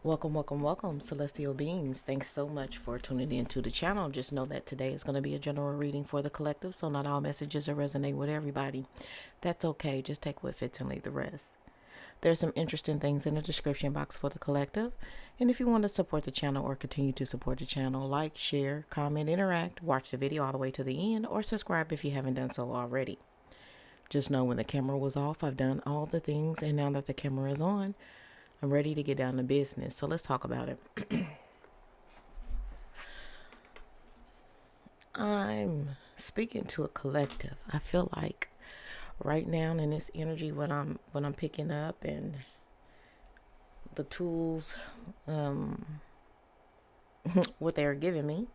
Welcome, welcome, welcome, celestial beings. Thanks so much for tuning into the channel. Just know that today is going to be a general reading for the collective, so not all messages will resonate with everybody. That's okay. Just take what fits and leave the rest. There's some interesting things in the description box for the collective. And if you want to support the channel or continue to support the channel, like, share, comment, interact, watch the video all the way to the end, or subscribe if you haven't done so already. Just know when the camera was off, I've done all the things, and now that the camera is on, I'm ready to get down to business. So let's talk about it. I'm speaking to a collective. I feel like right now in this energy, what I'm picking up and the tools, what they're giving me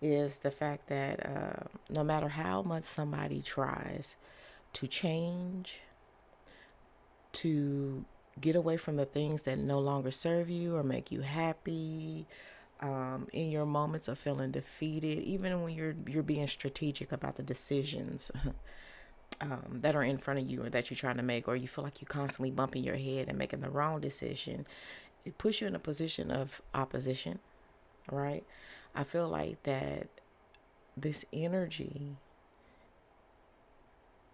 is the fact that no matter how much somebody tries to change, to get away from the things that no longer serve you or make you happy, in your moments of feeling defeated, even when you're being strategic about the decisions that are in front of you or that you're trying to make, or you feel like you're constantly bumping your head and making the wrong decision, it puts you in a position of opposition, right? I feel like that this energy,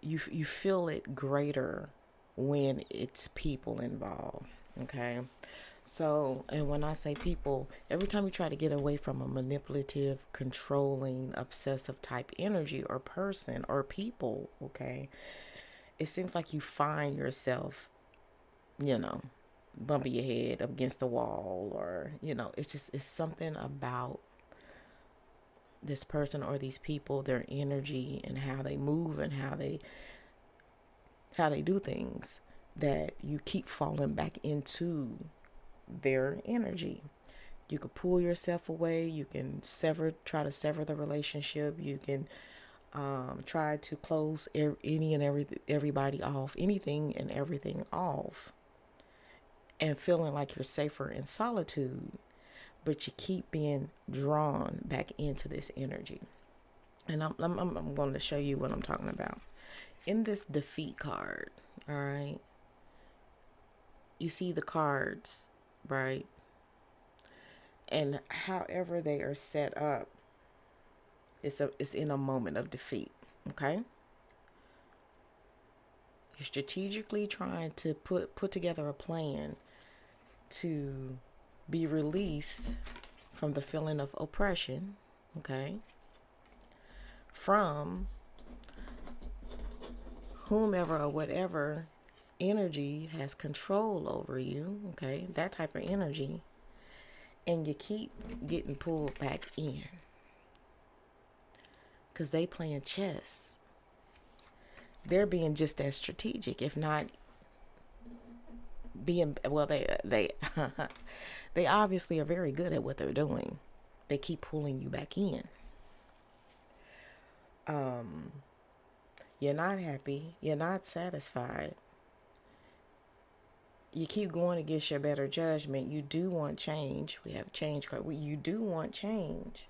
you feel it greater when it's people involved, okay? So, and when I say people, every time you try to get away from a manipulative, controlling, obsessive type energy or person or people, okay, it seems like you find yourself, you know, bumping your head up against the wall, or, it's something about this person or these people, their energy and how they move and how they do things, that you keep falling back into their energy. You could pull yourself away. You can try to sever the relationship. You can try to close everybody off, anything and everything off, and feeling like you're safer in solitude, but you keep being drawn back into this energy. And I'm going to show you what I'm talking about. In this defeat card, all right, you see the cards, right? And however they are set up, it's in a moment of defeat, okay? You're strategically trying to put together a plan to be released from the feeling of oppression, okay? From whomever or whatever energy has control over you, okay? That type of energy. And you keep getting pulled back in because they playing chess. They're being just as strategic, if not being, well, they they obviously are very good at what they're doing. They keep pulling you back in. You're not happy. You're not satisfied. You keep going against your better judgment. You do want change. We have change card. You do want change.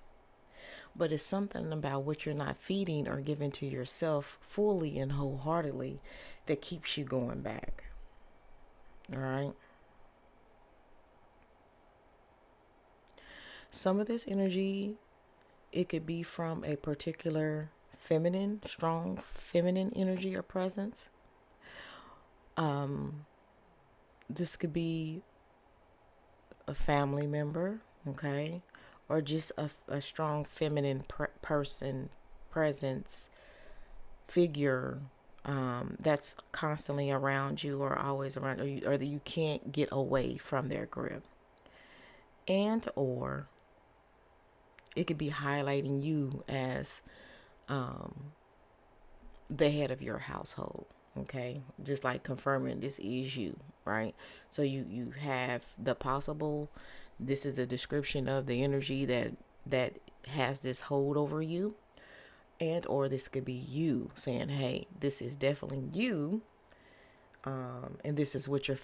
But it's something about what you're not feeding or giving to yourself fully and wholeheartedly that keeps you going back. All right. Some of this energy, it could be from a particular strong feminine energy or presence. This could be a family member, okay? Or just a strong feminine person, presence, figure, that's constantly around you or always around, or that you can't get away from their grip. And or it could be highlighting you as the head of your household, okay? Just like confirming this is you, right? So you have the possible, this is a description of the energy that has this hold over you. And or this could be you saying, hey, this is definitely you, and this is what you're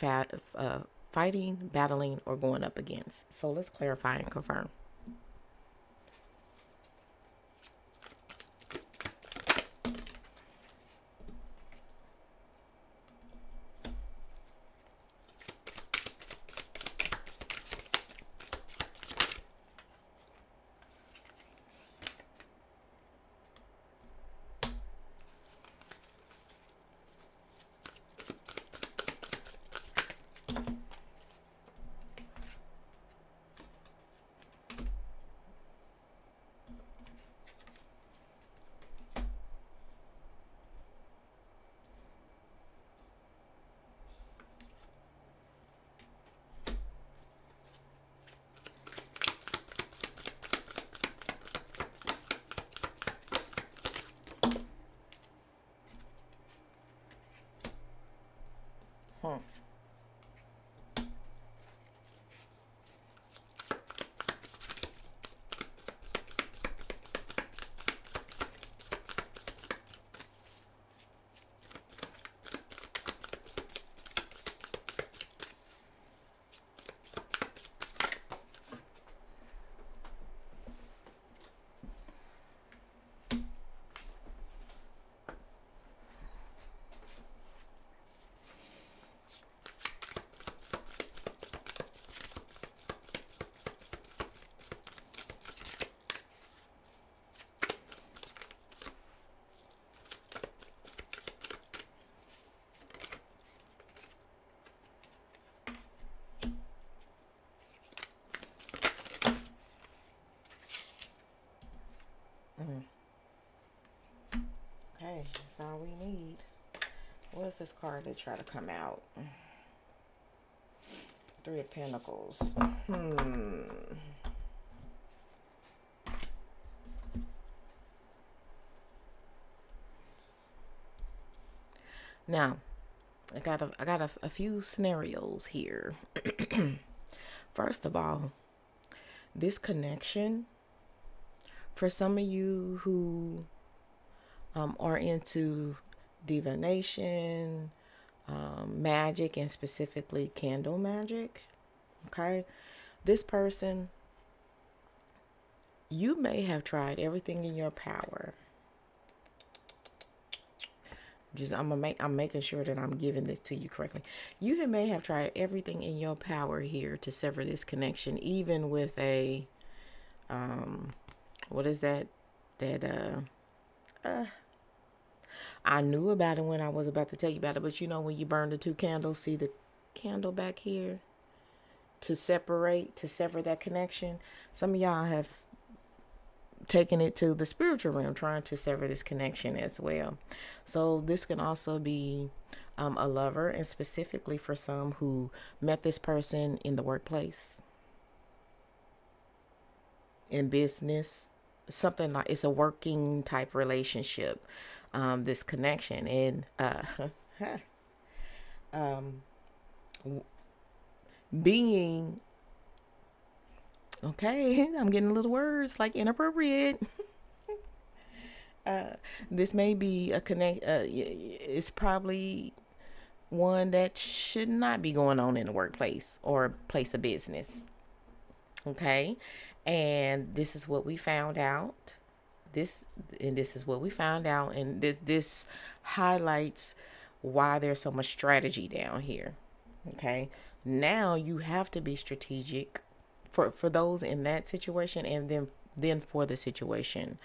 fighting, battling, or going up against. So let's clarify and confirm. That's all we need. What is this card that try to come out? Three of Pentacles. Now, I got a few scenarios here. First of all, this connection, for some of you who are into divination, magic, and specifically candle magic, okay, this person, you may have tried everything in your power. I'm making sure that I'm giving this to you correctly. You may have tried everything in your power here to sever this connection, even with a what is that? I knew about it when I was about to tell you about it, but you know when you burn the two candles, see the candle back here to sever that connection. Some of y'all have taking it to the spiritual realm, trying to sever this connection as well. So this can also be a lover, and specifically for some who met this person in the workplace, in business, something like it's a working type relationship. This connection and being okay. I'm getting little words like inappropriate. This may be a connect. It's probably one that should not be going on in the workplace or place of business. Okay, and this is what we found out. This is what we found out, and this highlights why there's so much strategy down here. Okay, now you have to be strategic for those in that situation, and then for the situation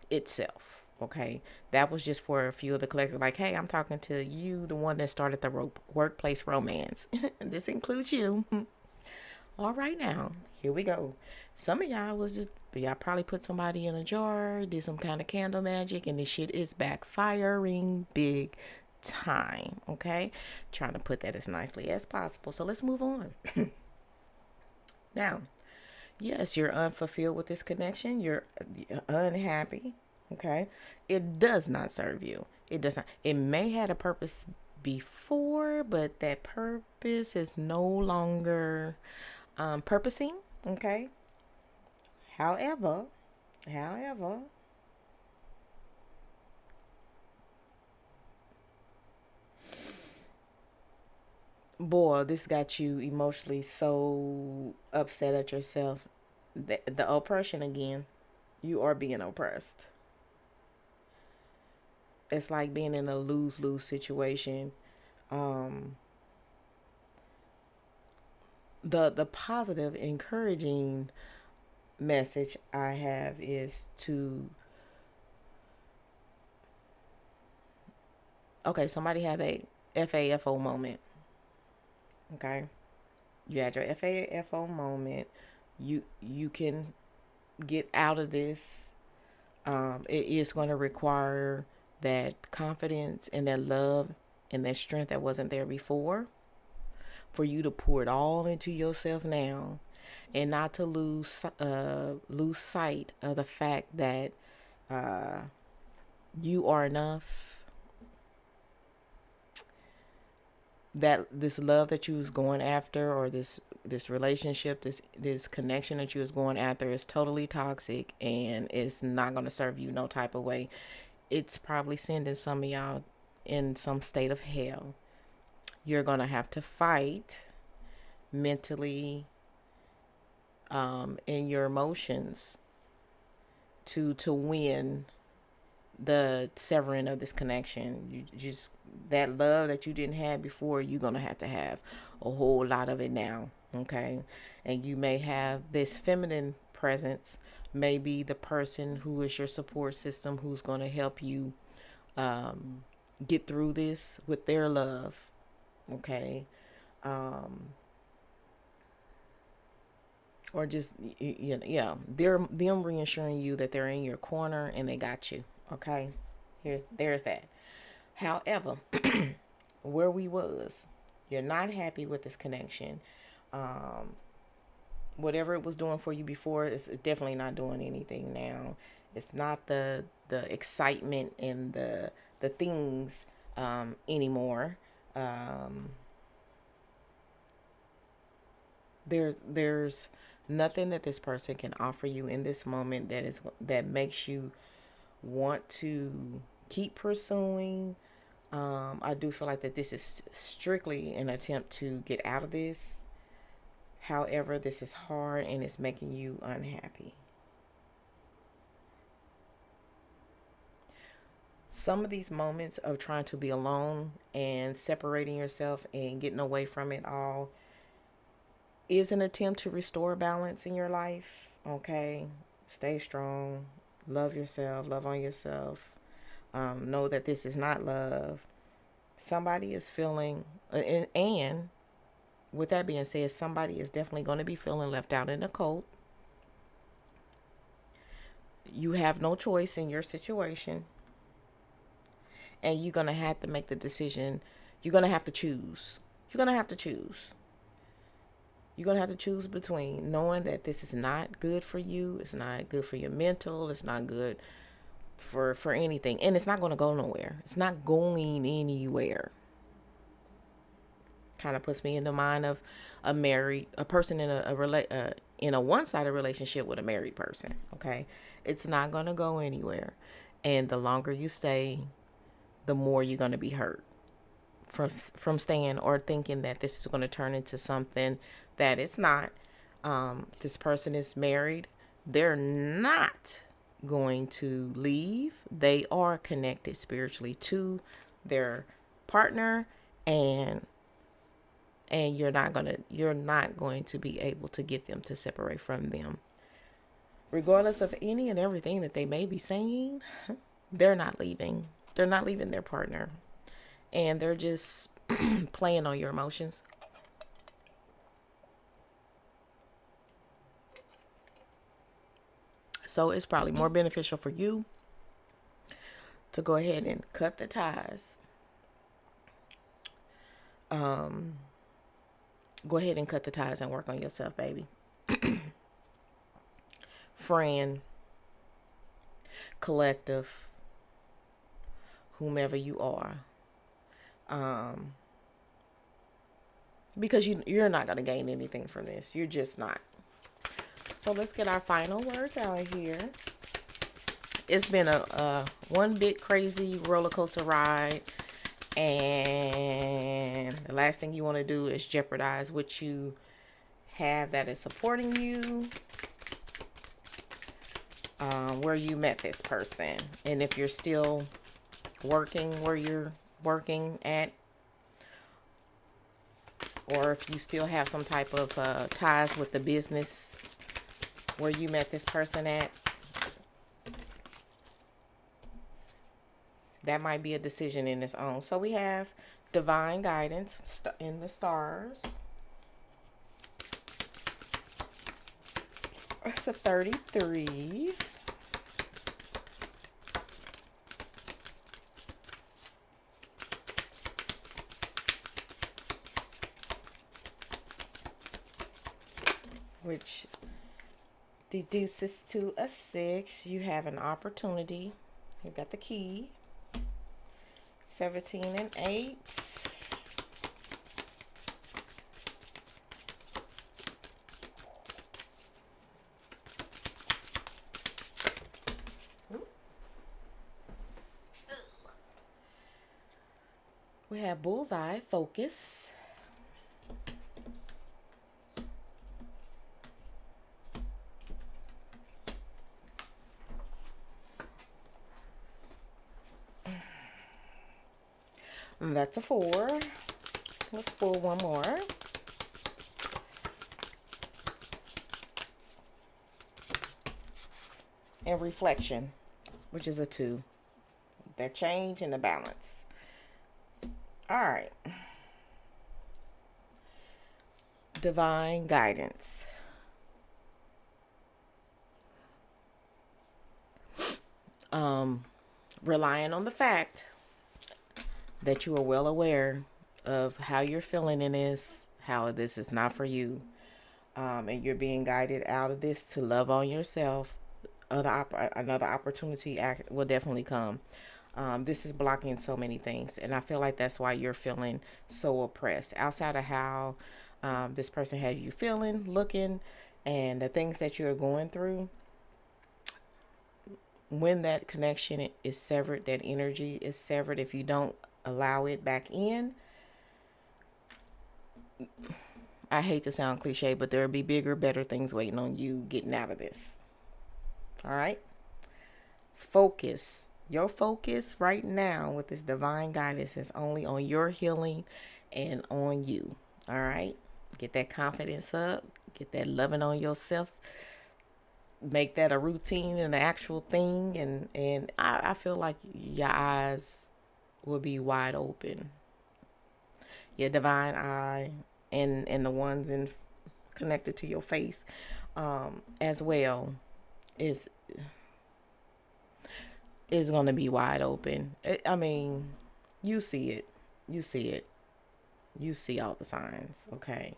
itself. Okay, that was just for a few of the collective. Like, hey, I'm talking to you, the one that started the workplace romance. This includes you. All right, now here we go. Some of y'all probably put somebody in a jar, did some kind of candle magic, and this shit is backfiring big time. Okay, trying to put that as nicely as possible. So let's move on. Now, yes, you're unfulfilled with this connection. You're unhappy. Okay. It does not serve you. It does not. It may have a purpose before, but that purpose is no longer purposing. Okay. However, however, boy, this got you emotionally so upset at yourself. The oppression again. You are being oppressed. It's like being in a lose-lose situation. Um, the positive, encouraging message I have is to okay, somebody had a FAFO moment. Okay. You had your FAFO moment. You can get out of this. It is going to require that confidence and that love and that strength that wasn't there before, for you to pour it all into yourself now, and not to lose sight of the fact that you are enough. That this love that you was going after, or this relationship, this connection that you was going after, is totally toxic, and it's not going to serve you no type of way. It's probably sending some of y'all in some state of hell. You're going to have to fight mentally, in your emotions, to win the severing of this connection. You just, that love that you didn't have before, you're gonna have to have a whole lot of it now. Okay, and you may have this feminine presence, maybe the person who is your support system, who's going to help you get through this with their love. Okay, or just, you know, yeah, they're them reassuring you that they're in your corner and they got you. Okay, there's that. However, where we was, you're not happy with this connection. Um, Whatever it was doing for you before, it's definitely not doing anything now. It's not the excitement and the things anymore. Um, there's nothing that this person can offer you in this moment that makes you want to keep pursuing. I do feel like that this is strictly an attempt to get out of this. However, this is hard and it's making you unhappy. Some of these moments of trying to be alone and separating yourself and getting away from it all is an attempt to restore balance in your life. Okay, stay strong, love yourself, love on yourself. Know that this is not love. Somebody is feeling, and with that being said, somebody is definitely going to be feeling left out in the cold. You have no choice in your situation, and you're going to have to make the decision. You're going to have to choose. You're going to have to choose. You're going to have to choose between knowing that this is not good for you. It's not good for your mental. It's not good for anything. And it's not going to go nowhere. It's not going anywhere. Kind of puts me in the mind of a person in a one-sided relationship with a married person. Okay. It's not going to go anywhere. And the longer you stay, the more you're going to be hurt from staying or thinking that this is going to turn into something that it's not. This person is married. They're not going to leave. They are connected spiritually to their partner, and you're not going to be able to get them to separate from them. Regardless of any and everything that they may be saying, they're not leaving. They're not leaving their partner. And they're just playing on your emotions. So it's probably more beneficial for you to go ahead and cut the ties. Go ahead and cut the ties and work on yourself, baby. Friend, collective, whomever you are. Because you're not going to gain anything from this. You're just not. So let's get our final words out here. It's been a one big crazy roller coaster ride. And the last thing you want to do is jeopardize what you have that is supporting you, where you met this person. And if you're still working where you're working at, or if you still have some type of ties with the business where you met this person at, that might be a decision in its own. So we have divine guidance in the stars. It's a 33. Which deduces to a 6. You have an opportunity. You got the key. 17 and 8. We have bullseye, focus. And that's a 4. Let's pull one more. And reflection, which is a 2. That change and the balance. All right. Divine guidance. relying on the fact that you are well aware of how you're feeling in this, how this is not for you, and you're being guided out of this to love on yourself. Another opportunity will definitely come. This is blocking so many things, and I feel like that's why you're feeling so oppressed. Outside of how this person has you feeling, looking, and the things that you're going through, when that connection is severed, that energy is severed, if you don't allow it back in, I hate to sound cliche, but there'll be bigger, better things waiting on you getting out of this. All right? Focus. Your focus right now with this divine guidance is only on your healing and on you. All right? Get that confidence up. Get that loving on yourself. Make that a routine and an actual thing. And I feel like your eyes will be wide open. Your divine eye and the ones in connected to your face as well is going to be wide open. I mean, you see it. You see it. You see all the signs, okay?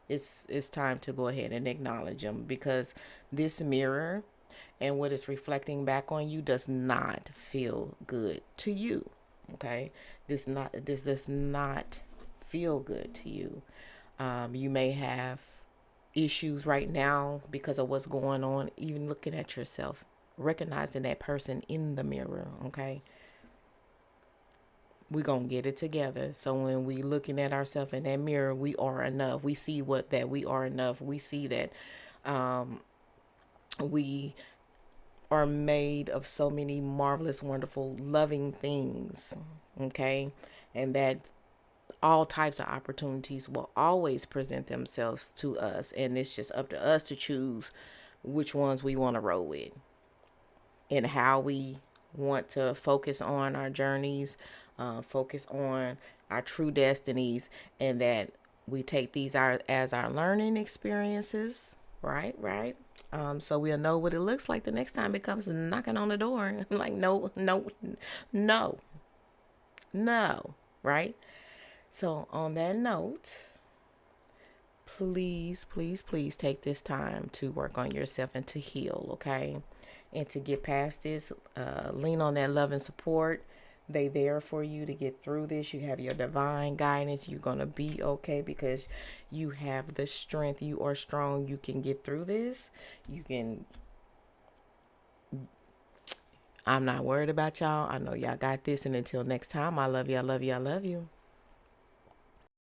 It's time to go ahead and acknowledge them, because this mirror and what is reflecting back on you does not feel good to you, okay? This does not feel good to you. You may have issues right now because of what's going on, even looking at yourself, recognizing that person in the mirror, okay? We're going to get it together. So when we looking at ourselves in that mirror, we are enough. We see that we are enough. We see that we are made of so many marvelous, wonderful, loving things, okay? And that all types of opportunities will always present themselves to us, and it's just up to us to choose which ones we want to roll with and how we want to focus on our journeys, focus on our true destinies, and that we take these as our learning experiences, right? So we'll know what it looks like the next time it comes knocking on the door. Like, no, no, no, no, right? So on that note, please, please, please take this time to work on yourself and to heal, okay? And to get past this, lean on that love and support. They there for you to get through this. You have your divine guidance. You're going to be okay because you have the strength. You are strong. You can get through this. You can. I'm not worried about y'all. I know y'all got this. And until next time, I love you. I love you. I love you.